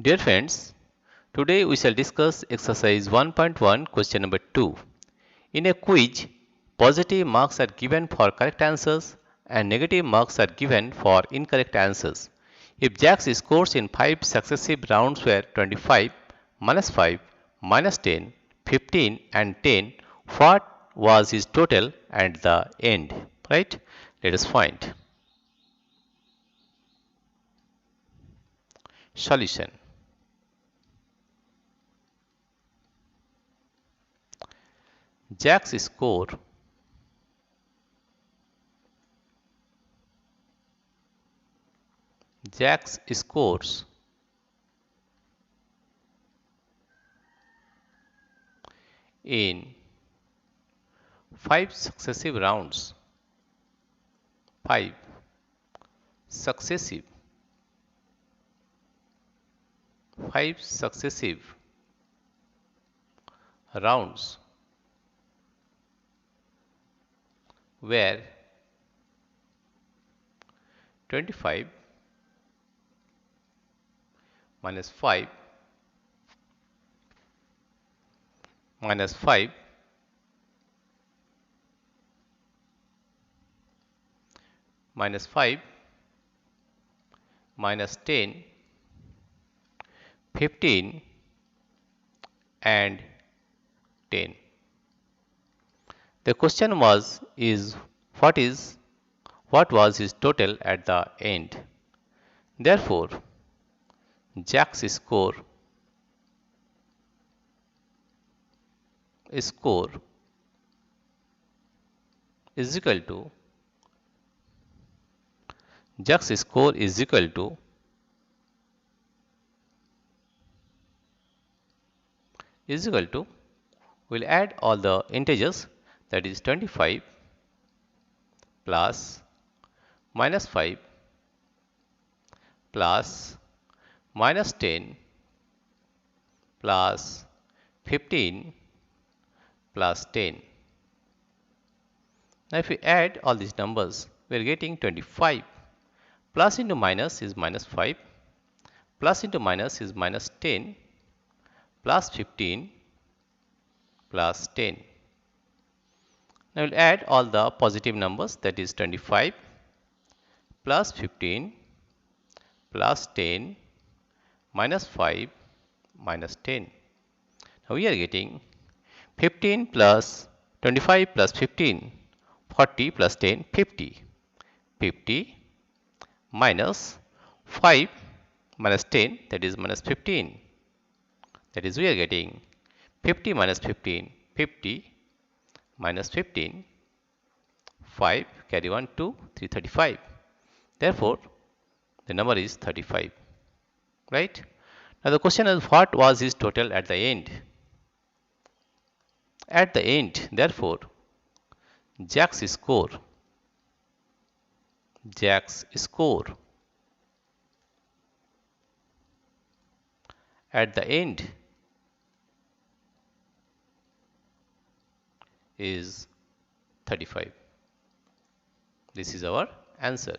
Dear friends, today we shall discuss exercise 1.1 question number 2. In a quiz, positive marks are given for correct answers and negative marks are given for incorrect answers. If Jack's scores in 5 successive rounds were 25, minus 5, minus 10, 15 and 10, what was his total at the end? Right? Let us find. Solution. Jack's score scores in 5 successive rounds. 5 successive rounds where 25 minus 5 minus 5 minus 5 minus 10, 15 and 10. The question is what was his total at the end? Therefore, Jack's score is equal to we'll add all the integers, that is 25 plus minus 5 plus minus 10 plus 15 plus 10. Now if we add all these numbers, we are getting 25. Plus into minus is minus 5, plus into minus is minus 10, plus 15 plus 10. Now we'll add all the positive numbers, that is 25 plus 15 plus 10 minus 5 minus 10. Now we are getting 15 plus 25 plus 15, 40 plus 10, 50. 50 minus 5 minus 10, that is minus 15. That is we are getting 50 minus 15, 50 minus 15, 5 carry 1 2, 3, 35. Therefore, the number is 35. Right? Now the question is what was his total at the end? At the end, therefore, Jack's score at the end is 35. This is our answer.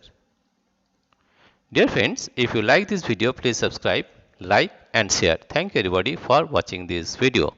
Dear friends, if you like this video, please subscribe, like and share. Thank you everybody for watching this video.